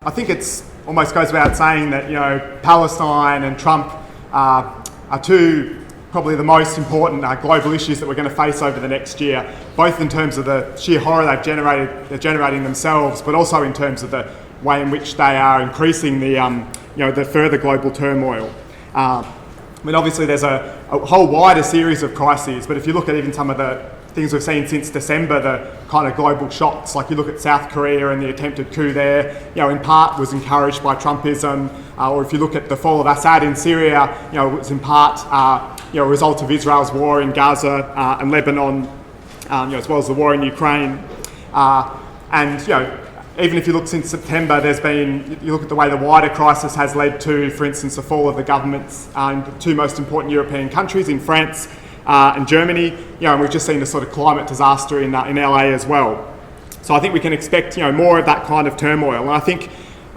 I think it's almost goes without saying that, Palestine and Trump are two probably the most important global issues that we're going to face over the next year, both in terms of the sheer horror they're generating themselves, but also in terms of the way in which they are increasing the further global turmoil. Obviously there's a whole wider series of crises, but if you look at even some of the things we've seen since December, the kind of global shocks, like you look at South Korea and the attempted coup there, in part was encouraged by Trumpism, or if you look at the fall of Assad in Syria, it was in part a result of Israel's war in Gaza and Lebanon, as well as the war in Ukraine. Even if you look since September, you look at the way the wider crisis has led to, for instance, the fall of the governments in the two most important European countries, in France and Germany, and we've just seen a sort of climate disaster in LA as well. So I think we can expect, more of that kind of turmoil. And I think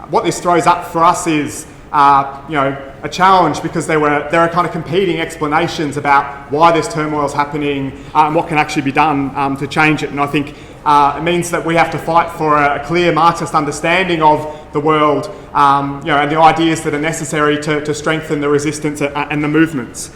what this throws up for us is, a challenge, because there are kind of competing explanations about why this turmoil is happening and what can actually be done to change it. And I think it means that we have to fight for a clear Marxist understanding of the world, and the ideas that are necessary to strengthen the resistance and the movements.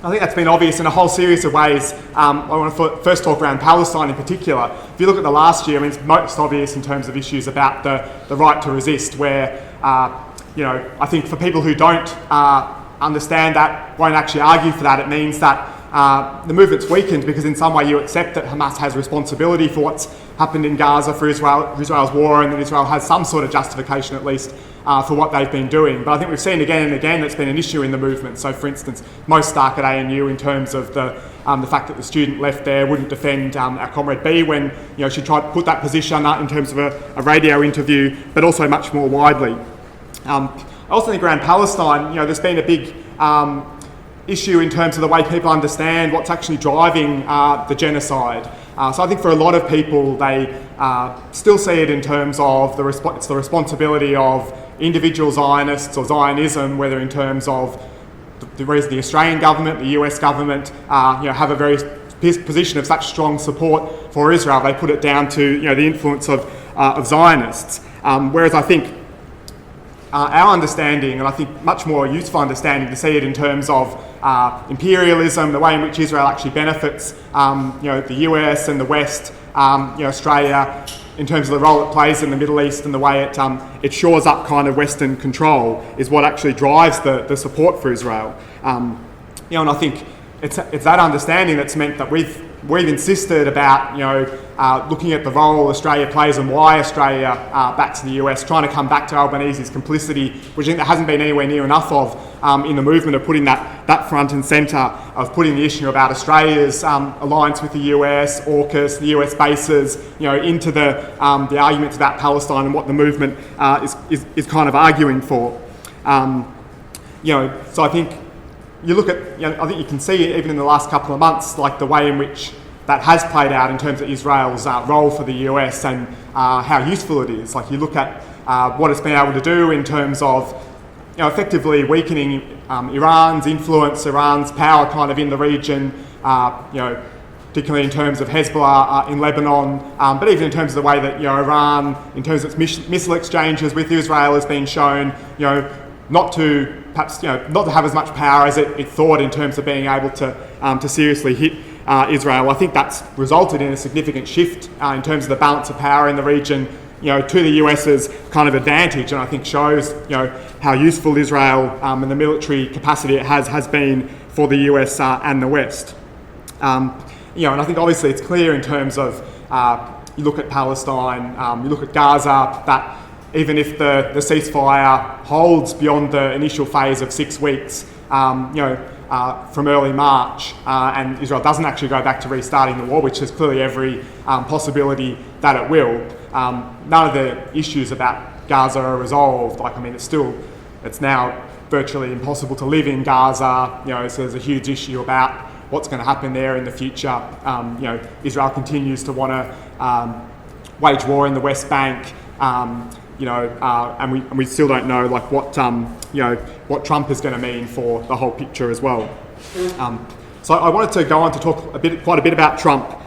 I think that's been obvious in a whole series of ways. I want to first talk around Palestine in particular. If you look at the last year, it's most obvious in terms of issues about the right to resist, where, I think for people who don't understand that, won't actually argue for that, it means that the movement's weakened because in some way you accept that Hamas has responsibility for what's happened in Gaza, for Israel's war, and that Israel has some sort of justification at least for what they've been doing. But I think we've seen again and again that's been an issue in the movement. So for instance, most stark at ANU in terms of the fact that the student left there wouldn't defend our comrade B when she tried to put that position in terms of a radio interview, but also much more widely. I also think around Palestine, there's been a big issue in terms of the way people understand what's actually driving the genocide. So I think for a lot of people, they still see it in terms of it's the responsibility of individual Zionists or Zionism, whether in terms of the reason the Australian government, the US government, have a very position of such strong support for Israel. They put it down to the influence of Zionists. Whereas I think our understanding, and I think much more useful understanding, to see it in terms of imperialism, the way in which Israel actually benefits, the US and the West, Australia, in terms of the role it plays in the Middle East and the way it shores up kind of Western control, is what actually drives the support for Israel. And I think it's that understanding that's meant that we've insisted about looking at the role Australia plays and why Australia backs the US, trying to come back to Albanese's complicity, which I think there hasn't been anywhere near enough of in the movement, of putting that front and centre, of putting the issue about Australia's alliance with the US, AUKUS, the US bases, into the arguments about Palestine and what the movement is kind of arguing for. So I think you look at, I think you can see even in the last couple of months, like the way in which that has played out in terms of Israel's role for the US and how useful it is. Like you look at what it's been able to do in terms of, effectively weakening Iran's influence, Iran's power kind of in the region, particularly in terms of Hezbollah in Lebanon, but even in terms of the way that, Iran, in terms of its missile exchanges with Israel, has been shown, not to have as much power as it thought in terms of being able to seriously hit Israel. I think that's resulted in a significant shift in terms of the balance of power in the region, to the US's kind of advantage, and I think shows, how useful Israel and the military capacity it has been for the US and the West. And I think obviously it's clear in terms of, you look at Palestine, you look at Gaza, that even if the ceasefire holds beyond the initial phase of 6 weeks, from early March, and Israel doesn't actually go back to restarting the war, which is clearly every possibility that it will, none of the issues about Gaza are resolved. It's now virtually impossible to live in Gaza, so there's a huge issue about what's going to happen there in the future. Israel continues to want to wage war in the West Bank, and we still don't know what Trump is going to mean for the whole picture as well. So I wanted to go on to talk quite a bit about Trump,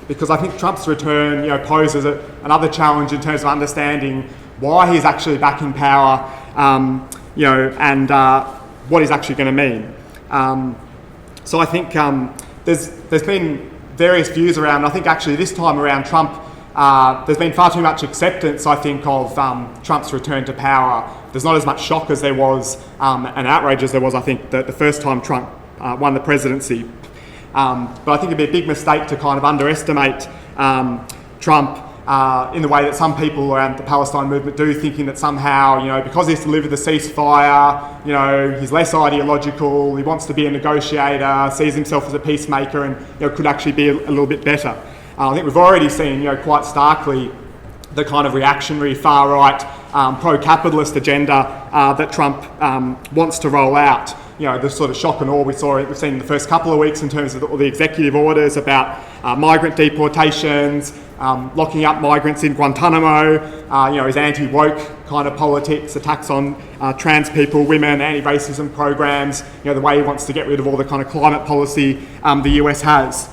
because I think Trump's return poses another challenge in terms of understanding why he's actually back in power, and what he's actually going to mean. So I think there's been various views around. I think actually this time around Trump, there's been far too much acceptance, I think, of Trump's return to power. There's not as much shock as there was, and outrage as there was, I think, the first time Trump won the presidency. But I think it'd be a big mistake to kind of underestimate Trump in the way that some people around the Palestine movement do, thinking that somehow, because he's delivered the ceasefire, he's less ideological, he wants to be a negotiator, sees himself as a peacemaker, and could actually be a little bit better. I think we've already seen, quite starkly, the kind of reactionary far-right pro-capitalist agenda that Trump wants to roll out. The sort of shock and awe we've seen in the first couple of weeks in terms of all the executive orders about migrant deportations, locking up migrants in Guantanamo, his anti-woke kind of politics, attacks on trans people, women, anti-racism programs, the way he wants to get rid of all the kind of climate policy the US has.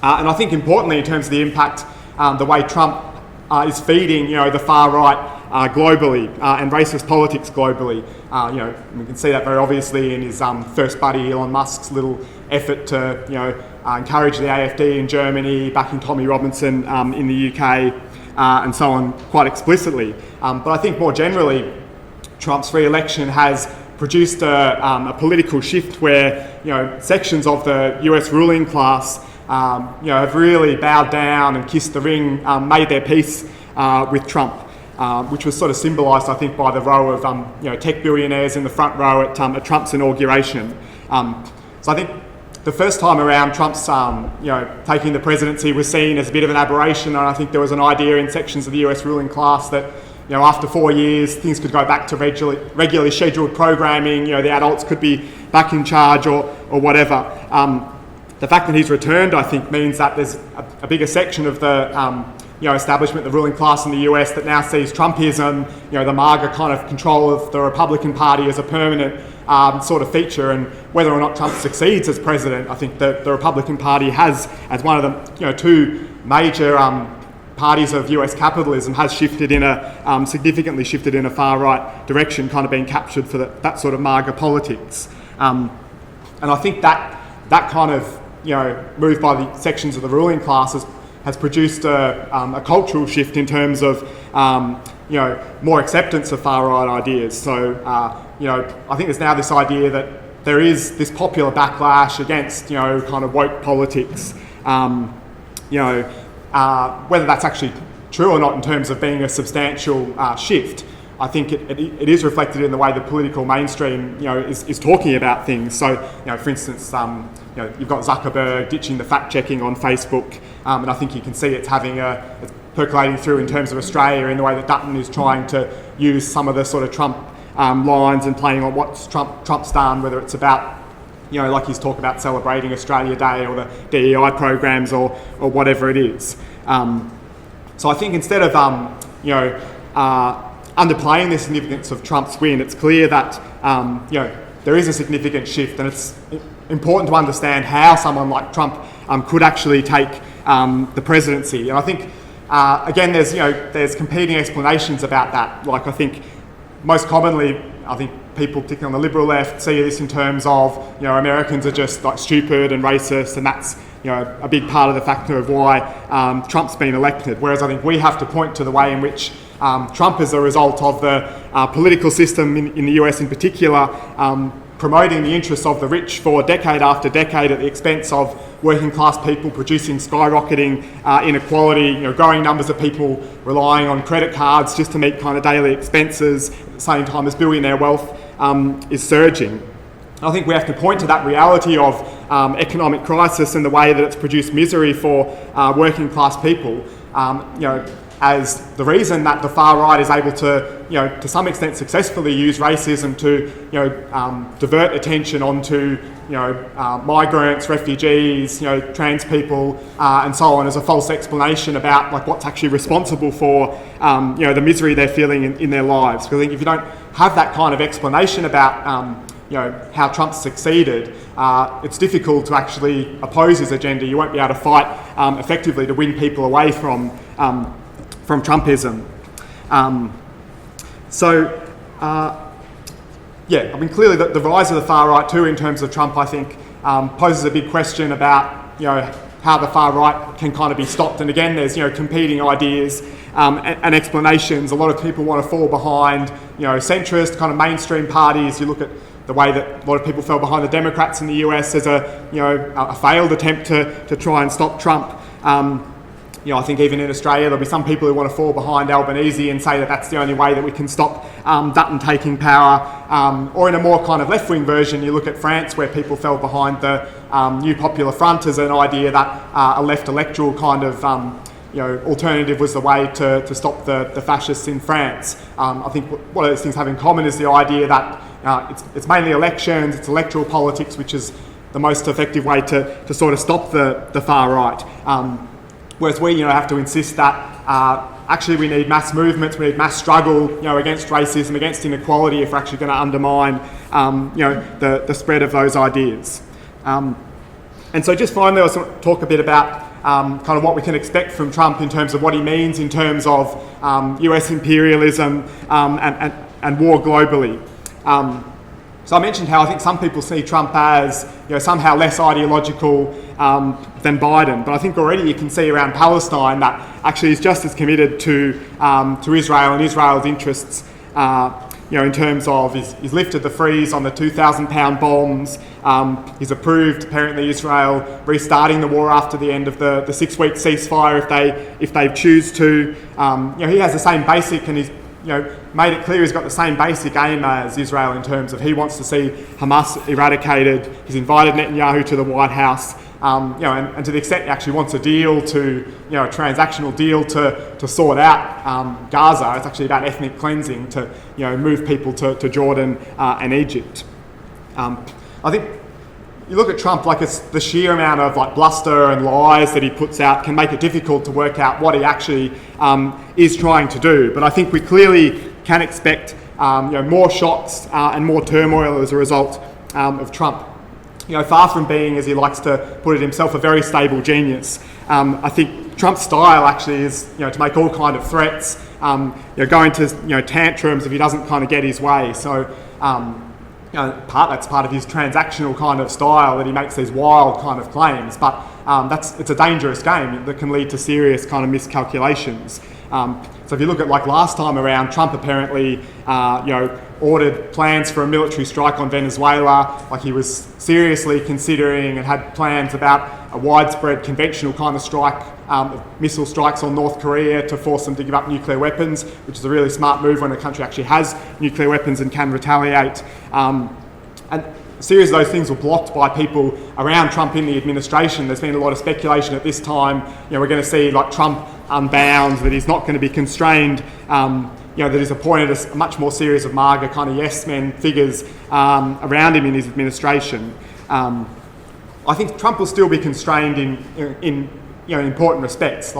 And I think importantly in terms of the impact, the way Trump is feeding, the far right globally and racist politics globally. We can see that very obviously in his first buddy Elon Musk's little effort to, encourage the AfD in Germany, backing Tommy Robinson in the UK, and so on quite explicitly. But I think more generally, Trump's re-election has produced a political shift where, sections of the US ruling class, have really bowed down and kissed the ring, made their peace with Trump. Which was sort of symbolised, I think, by the row of tech billionaires in the front row at Trump's inauguration. So I think the first time around, Trump's taking the presidency was seen as a bit of an aberration, and I think there was an idea in sections of the US ruling class that after 4 years things could go back to regularly scheduled programming. The adults could be back in charge or whatever. The fact that he's returned, I think, means that there's a bigger section of the establishment, the ruling class in the US, that now sees Trumpism, the MAGA kind of control of the Republican Party as a permanent sort of feature. And whether or not Trump succeeds as president, I think that the Republican Party has, as one of the two major parties of US capitalism, has shifted in significantly shifted in a far right direction, kind of being captured for that sort of MAGA politics. And I think that kind of move by the sections of the ruling classes has produced a cultural shift in terms of more acceptance of far right ideas. So I think there's now this idea that there is this popular backlash against kind of woke politics. Whether that's actually true or not in terms of being a substantial shift, I think it is reflected in the way the political mainstream is talking about things. So for instance, you've got Zuckerberg ditching the fact checking on Facebook, and I think you can see it's it's percolating through in terms of Australia in the way that Dutton is trying to use some of the sort of Trump lines and playing on what Trump's done, whether it's about like he's talking about celebrating Australia Day or the DEI programs or whatever it is. So I think instead of underplaying the significance of Trump's win, it's clear that there is a significant shift, and it's important to understand how someone like Trump could actually take the presidency. And I think again, there's competing explanations about that. Like I think most commonly, people, particularly on the liberal left, see this in terms of Americans are just like stupid and racist, and that's a big part of the factor of why Trump's been elected. Whereas I think we have to point to the way in which Trump, as a result of the political system in the US in particular, promoting the interests of the rich for decade after decade at the expense of working class people, producing skyrocketing inequality, growing numbers of people relying on credit cards just to meet kind of daily expenses at the same time as billionaire wealth is surging. I think we have to point to that reality of economic crisis and the way that it's produced misery for working class people, as the reason that the far right is able to some extent successfully use racism to, divert attention onto, migrants, refugees, trans people, and so on, as a false explanation about like what's actually responsible for, the misery they're feeling in their lives. Because I think if you don't have that kind of explanation about, how Trump succeeded, it's difficult to actually oppose his agenda. You won't be able to fight effectively to win people away from Trumpism. So, yeah, I mean, clearly the rise of the far right too, in terms of Trump, I think, poses a big question about, how the far right can kind of be stopped. And again, there's, competing ideas and explanations. A lot of people want to fall behind, centrist kind of mainstream parties. You look at the way that a lot of people fell behind the Democrats in the US as a failed attempt to try and stop Trump. I think even in Australia, there'll be some people who want to fall behind Albanese and say that that's the only way that we can stop Dutton taking power. Or in a more kind of left-wing version, you look at France, where people fell behind the New Popular Front as an idea that a left electoral kind of alternative was the way to stop the fascists in France. I think what those things have in common is the idea that it's mainly elections, it's electoral politics, which is the most effective way to sort of stop the far right. Whereas we, have to insist that actually we need mass movements, we need mass struggle, against racism, against inequality, if we're actually going to undermine, the spread of those ideas. And so just finally, I was going to talk a bit about kind of what we can expect from Trump in terms of what he means in terms of US imperialism and war globally. So I mentioned how I think some people see Trump as somehow less ideological than Biden, but I think already you can see around Palestine that actually he's just as committed to Israel and Israel's interests. In terms of he's lifted the freeze on the 2,000-pound bombs. He's approved apparently Israel restarting the war after the end of the 6-week ceasefire if they choose to. He has the same basic, and he's made it clear he's got the same basic aim as Israel in terms of he wants to see Hamas eradicated. He's invited Netanyahu to the White House, and to the extent he actually wants a deal a transactional deal to sort out Gaza. It's actually about ethnic cleansing to move people to Jordan and Egypt. I think you look at Trump, like it's the sheer amount of bluster and lies that he puts out can make it difficult to work out what he actually is trying to do. But I think we clearly can expect more shocks and more turmoil as a result of Trump. Far from being, as he likes to put it himself, a very stable genius. I think Trump's style actually is to make all kind of threats, go into tantrums if he doesn't kind of get his way. So. That's part of his transactional kind of style, that he makes these wild kind of claims, but it's a dangerous game that can lead to serious kind of miscalculations. So if you look at last time around, Trump apparently ordered plans for a military strike on Venezuela. He was seriously considering and had plans about a widespread conventional kind of strike, missile strikes on North Korea to force them to give up nuclear weapons, which is a really smart move when a country actually has nuclear weapons and can retaliate. And a series of those things were blocked by people around Trump in the administration. There's been a lot of speculation at this time. We're going to see Trump unbound, that he's not going to be constrained, that he's appointed a much more series of MAGA kind of yes men figures around him in his administration. I think Trump will still be constrained in important respects.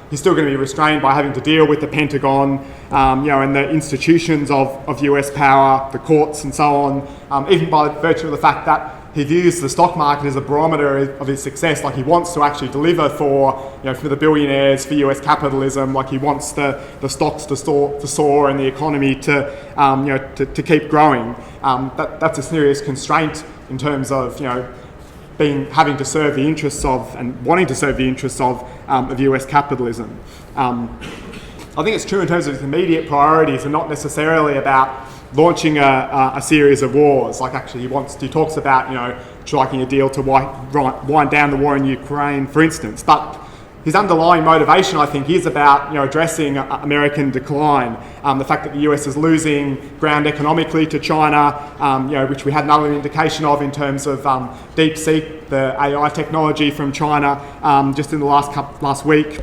He's still going to be restrained by having to deal with the Pentagon, and the institutions of US power, the courts and so on, even by virtue of the fact that he views the stock market as a barometer of his success. He wants to actually deliver for the billionaires, for US capitalism. He wants the stocks to soar and the economy to keep growing. That's a serious constraint in terms of having to serve the interests of and wanting to serve the interests of US capitalism. I think it's true in terms of his immediate priorities and not necessarily about launching a series of wars. Actually he talks about striking a deal to wind down the war in Ukraine, for instance. But his underlying motivation, I think, is about addressing American decline, the fact that the US is losing ground economically to China, which we had another indication of in terms of DeepSeek, the AI technology from China, just in the last week.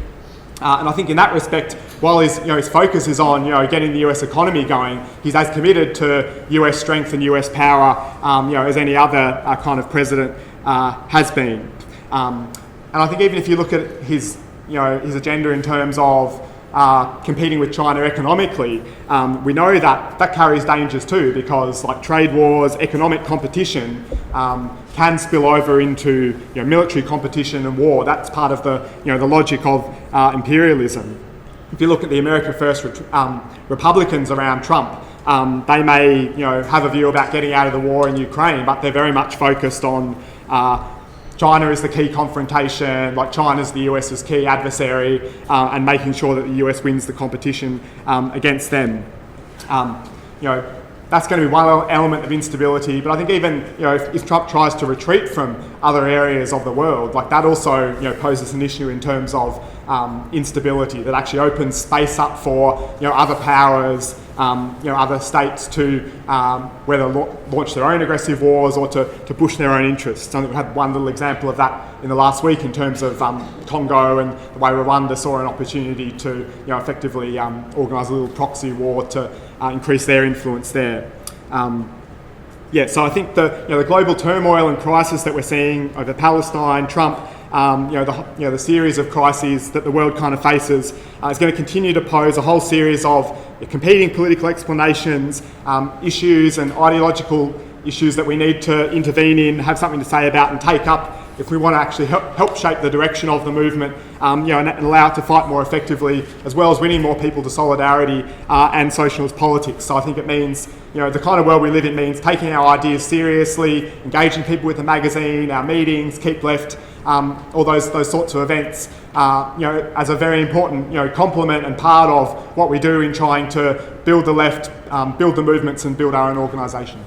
And I think in that respect, while his focus is on getting the US economy going, he's as committed to US strength and US power as any other kind of president has been. And I think even if you look at his agenda in terms of competing with China economically, we know that carries dangers too, because trade wars, economic competition can spill over into military competition and war. That's part of the logic of imperialism. if you look at the America First Republicans around Trump, they may, have a view about getting out of the war in Ukraine, but they're very much focused on China is the key confrontation, like China's the US's key adversary, and making sure that the US wins the competition against them. That's going to be one element of instability, but I think even if Trump tries to retreat from other areas of the world, like that also poses an issue in terms of instability that actually opens space up for other powers, other states to whether launch their own aggressive wars or to push their own interests. I think we had one little example of that in the last week in terms of Congo and the way Rwanda saw an opportunity to effectively organise a little proxy war to increase their influence there. So I think the global turmoil and crisis that we're seeing over Palestine, Trump, the series of crises that the world kind of faces is going to continue to pose a whole series of competing political explanations, issues and ideological issues that we need to intervene in, have something to say about and take up if we want to actually help shape the direction of the movement, and allow it to fight more effectively, as well as winning more people to solidarity and socialist politics. So I think it means, the kind of world we live in means taking our ideas seriously, engaging people with the magazine, our meetings, Keep Left, all those sorts of events, as a very important, complement and part of what we do in trying to build the left, build the movements and build our own organisation.